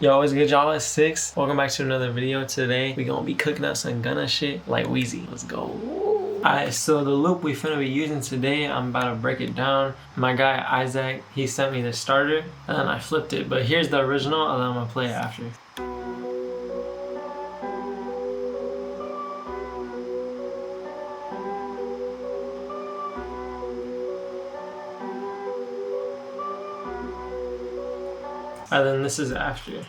Yo, what's good, y'all? It's 6. Welcome back to another video. Today we gonna be cooking up some Gunna shit like Wheezy. Let's go. Alright, so the loop we finna be using today, I'm about to break it down. My guy Isaac, he sent me the starter and then I flipped it, but here's the original and then I'm gonna play it after. And then this is after.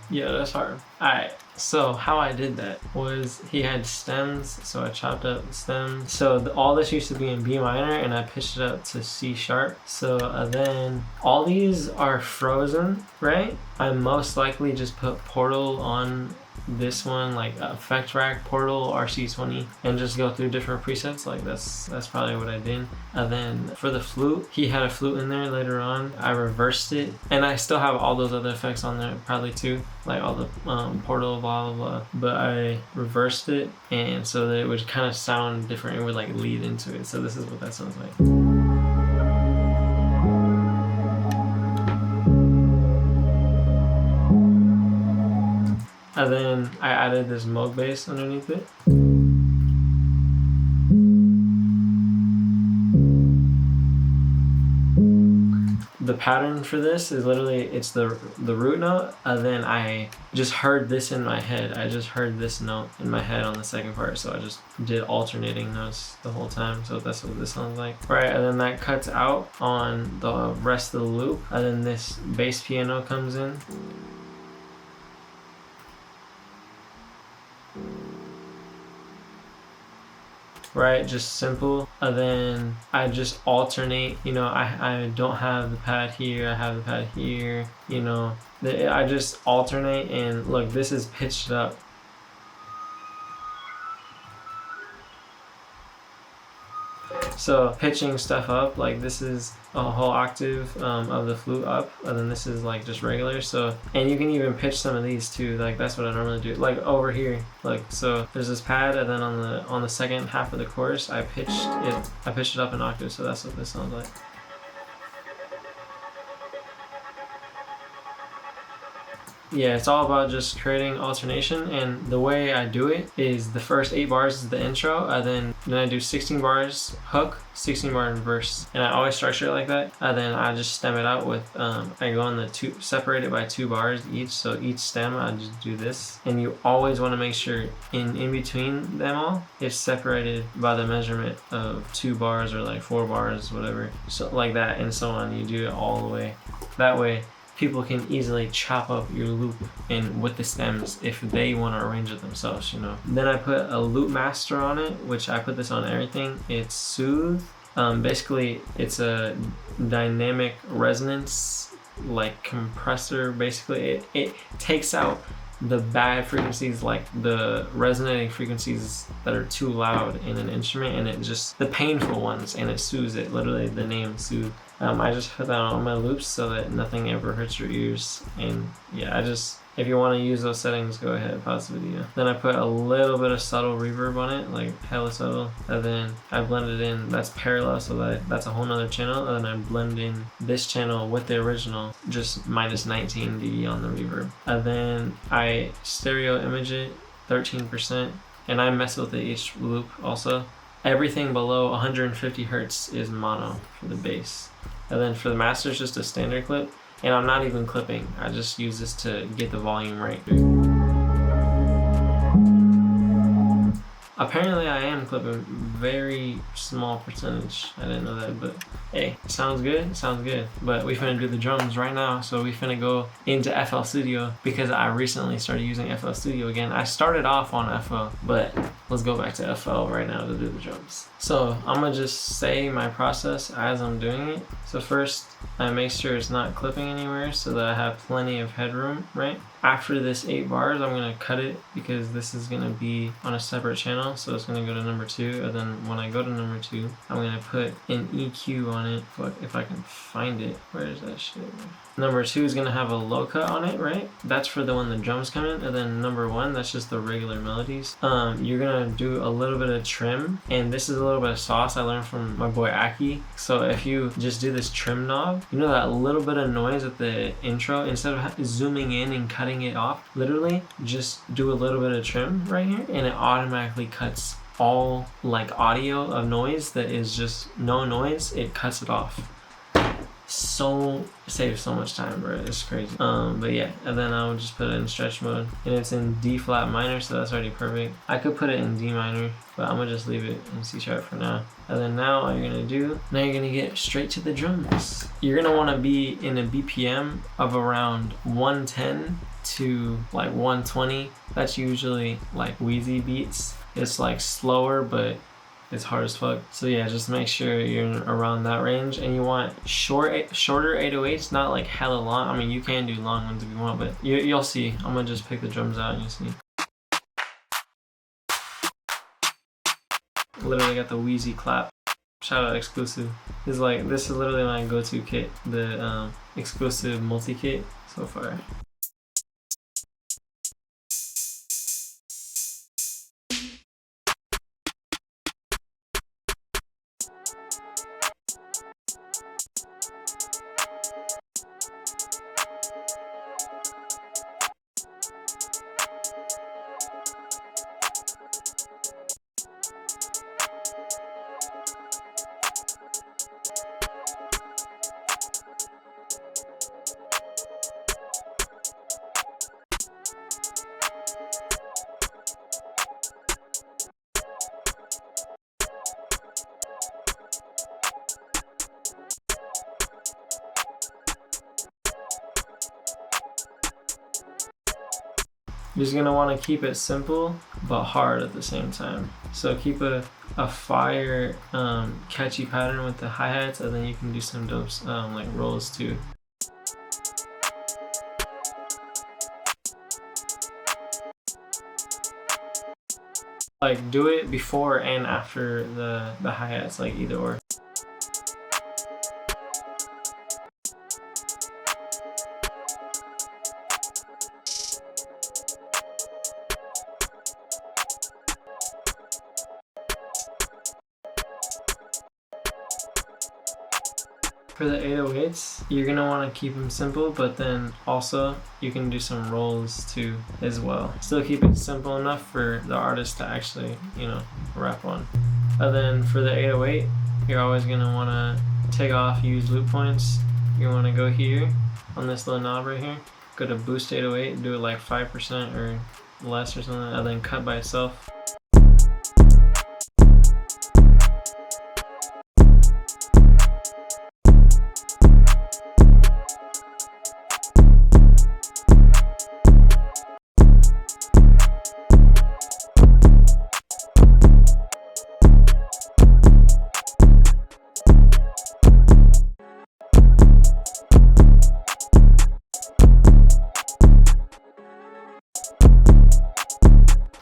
Yeah, that's hard. Alright, so how I did that was he had stems, so I chopped up the stems. So all this used to be in B minor and I pitched it up to C sharp. So then all these are frozen, right? I most likely just put Portal on this one, like effect rack, Portal, RC20, and just go through different presets. Like that's probably what I did. And then for the flute, he had a flute in there later on. I reversed it, and I still have all those other effects on there probably too, like all the Portal, blah blah blah. But I reversed it, and so that it would kind of sound different. It would like lead into it. So this is what that sounds like. And then I added this Moog bass underneath it. The pattern for this is literally, it's the root note, and then I just heard this in my head. I just heard this note in my head on the second part, so I just did alternating notes the whole time. So that's what this sounds like. Right, and then that cuts out on the rest of the loop, and then this bass piano comes in. Right, just simple. And then I just alternate, you know, I don't have the pad here, I have the pad here, you know, I just alternate. And look, this is pitched up. So pitching stuff up, like this is a whole octave of the flute up, and then this is like just regular. So, and you can even pitch some of these too, like that's what I normally do. Like over here, like, so there's this pad, and then on the second half of the chorus I pitched it up an octave. So that's what this sounds like. Yeah, it's all about just creating alternation, and the way I do it is the first 8 bars is the intro, and then I do 16 bars hook, 16 bars verse, and I always structure it like that. And then I just stem it out with I go on the separated by 2 bars each, so each stem I just do this. And you always want to make sure in between them all it's separated by the measurement of 2 bars or like 4 bars, whatever, so like that, and so on. You do it all the way. That way people can easily chop up your loop in with the stems if they want to arrange it themselves, you know. Then I put a loop master on it, which I put this on everything. It's Soothe. Basically it's a dynamic resonance like compressor. Basically it takes out the bad frequencies, like the resonating frequencies that are too loud in an instrument, and it just, the painful ones, and it soothes it. Literally the name Soothe. I just put that on my loops so that nothing ever hurts your ears. And yeah, if you want to use those settings, go ahead, pause the video. Then I put a little bit of subtle reverb on it, like hella subtle, and then I blended in, that's parallel, so that's a whole nother channel, and then I blend in this channel with the original, just minus 19 dB on the reverb. And then I stereo image it 13%, and I mess with each loop also. Everything below 150 hertz is mono for the bass. And then for the master, it's just a standard clip. And I'm not even clipping. I just use this to get the volume right. Apparently I am clipping very small percentage. I didn't know that, but hey, sounds good, sounds good. But we finna do the drums right now. So we finna go into FL Studio because I recently started using FL Studio again. I started off on FL, but let's go back to FL right now to do the drums. So I'm gonna just say my process as I'm doing it. So first, I make sure it's not clipping anywhere so that I have plenty of headroom, right? After this 8 bars, I'm gonna cut it because this is gonna be on a separate channel, channel, so it's gonna go to number 2, and then when I go to number 2, I'm gonna put an EQ on it. But if I can find it, where is that shit? Number 2 is gonna have a low cut on it, right? That's for when the drums come in, and then number 1, that's just the regular melodies. You're gonna do a little bit of trim, and this is a little bit of sauce I learned from my boy Aki. So if you just do this trim knob, you know that little bit of noise at the intro, instead of zooming in and cutting it off, literally just do a little bit of trim right here, and it automatically cuts all like audio of noise that is just no noise. It cuts it off. So saves so much time, bro. It's crazy. But yeah, and then I would just put it in stretch mode, and it's in D flat minor, so that's already perfect. I could put it in D minor, but I'm gonna just leave it in C sharp for now. And then now all you're gonna get straight to the drums. You're gonna want to be in a BPM of around 110 to like 120. That's usually like Wheezy beats. It's like slower, but it's hard as fuck. So yeah, just make sure you're around that range, and you want shorter 808s, not like hella long. I mean, you can do long ones if you want, but you'll see. I'm gonna just pick the drums out and you'll see. Literally got the Wheezy clap. Shout out Exclusive. This is literally my go-to kit, the Exclusive multi-kit so far. You're just gonna want to keep it simple but hard at the same time. So keep a fire catchy pattern with the hi-hats, and then you can do some dope like rolls too. Like do it before and after the hi-hats, like either or. For the 808s, you're gonna want to keep them simple, but then also you can do some rolls too as well. Still keep it simple enough for the artist to actually, you know, rap on. And then for the 808, you're always gonna want to take off, use loop points. You want to go here on this little knob right here, go to boost 808, do it like 5% or less or something, and then cut by itself.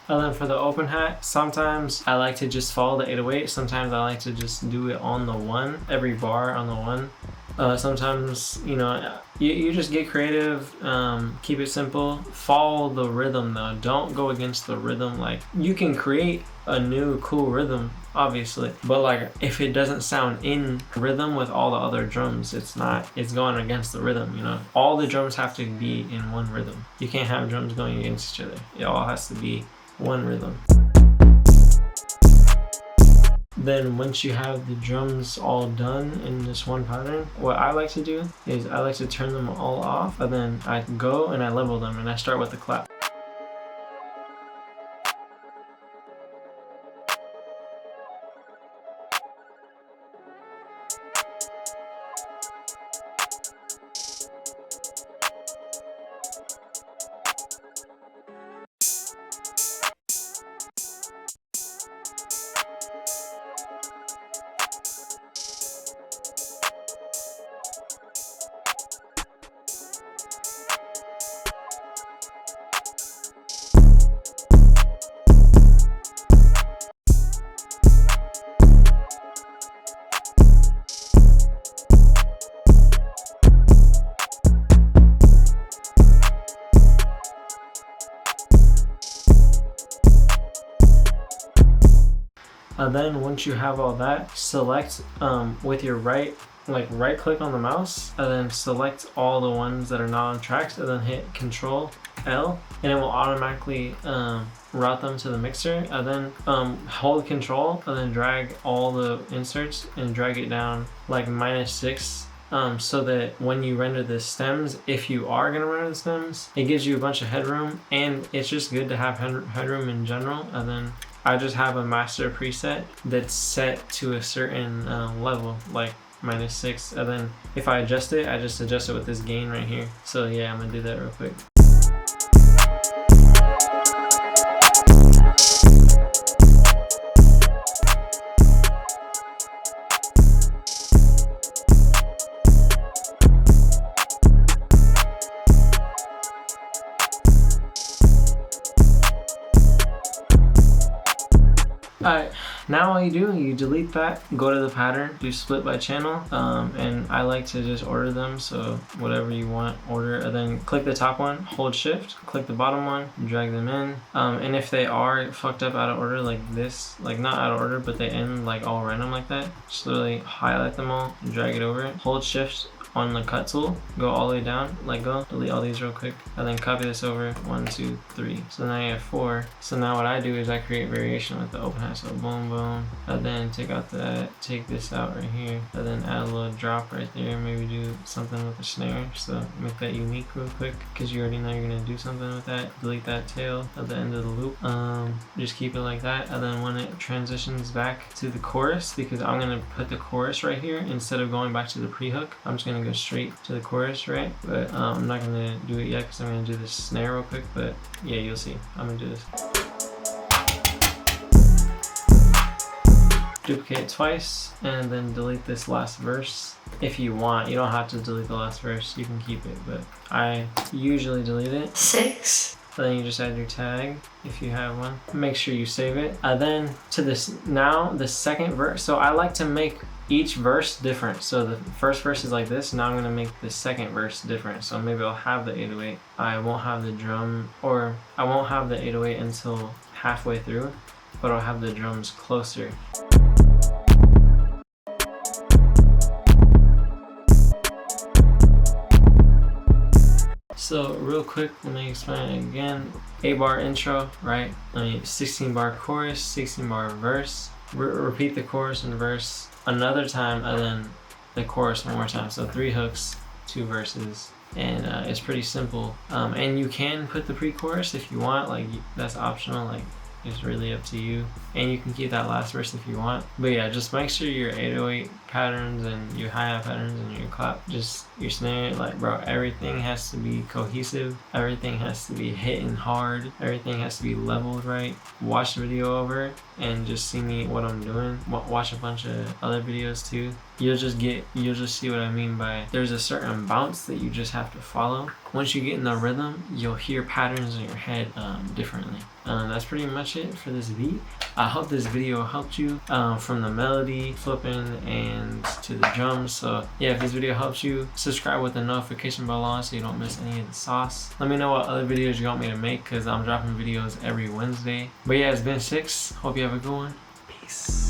And then for the open hat, sometimes I like to just follow the 808. Sometimes I like to just do it on the 1, every bar on the 1. Sometimes, you know, you just get creative, keep it simple, follow the rhythm though. Don't go against the rhythm. Like, you can create a new cool rhythm, obviously, but like if it doesn't sound in rhythm with all the other drums, it's going against the rhythm, you know. All the drums have to be in one rhythm. You can't have drums going against each other. It all has to be one rhythm. Then once you have the drums all done in this one pattern, what I like to do is I like to turn them all off, and then I go and I level them, and I start with the clap. Then once you have all that, select with your right click on the mouse, and then select all the ones that are not on tracks, and then hit Control L, and it will automatically route them to the mixer. And then hold Control and then drag all the inserts and drag it down like -6, so that when you render the stems, if you are gonna render the stems, it gives you a bunch of headroom, and it's just good to have headroom in general. And then I just have a master preset that's set to a certain level, like -6, and then if I adjust it, I just adjust it with this gain right here. So yeah, I'm gonna do that real quick. Alright, now all you do, you delete that, go to the pattern, do split by channel, and I like to just order them, so whatever you want, order, and then click the top one, hold shift, click the bottom one, drag them in, and if they are fucked up out of order like this, like not out of order, but they end like all random like that, just literally highlight them all, drag it over it, hold shift on the cut tool, go all the way down, let go, delete all these real quick, and then copy this over, 1, 2, 3. So now you have 4. So now what I do is I create variation with the open hat, so boom, boom, and then take out that, take this out right here, and then add a little drop right there, maybe do something with the snare, so make that unique real quick, because you already know you're gonna do something with that. Delete that tail at the end of the loop, just keep it like that, and then when it transitions back to the chorus, because I'm gonna put the chorus right here, instead of going back to the pre-hook, I'm just gonna go straight to the chorus, right? But I'm not gonna do it yet because I'm gonna do the snare real quick, but yeah, you'll see. I'm gonna do this. Duplicate it twice and then delete this last verse if you want. You don't have to delete the last verse, you can keep it, but I usually delete it. 6. Then you just add your tag if you have one. Make sure you save it. Then to this, now the second verse. So I like to make each verse different. So the first verse is like this. Now I'm gonna make the second verse different. So maybe I'll have the 808. I won't have the drum, or I won't have the 808 until halfway through, but I'll have the drums closer. So real quick, let me explain it again. 8-bar intro, right? 16-bar chorus, 16-bar verse. Repeat the chorus and verse another time, and then the chorus one more time. So 3 hooks, 2 verses, and it's pretty simple. And you can put the pre-chorus if you want, like that's optional, like it's really up to you. And you can keep that last verse if you want. But yeah, just make sure your 808 patterns and your hi-hat patterns and your clap, just your snare, like bro, everything has to be cohesive. Everything has to be hitting hard. Everything has to be leveled right. Watch the video over and just see me what I'm doing. Watch a bunch of other videos too. You'll just see what I mean by there's a certain bounce that you just have to follow. Once you get in the rhythm, you'll hear patterns in your head differently. That's pretty much it for this beat. I hope this video helped you from the melody, flipping, and to the drums. So yeah, if this video helps you, subscribe with the notification bell on so you don't miss any of the sauce. Let me know what other videos you want me to make, because I'm dropping videos every Wednesday. But yeah, it's been 6. Hope you have a good one. Peace.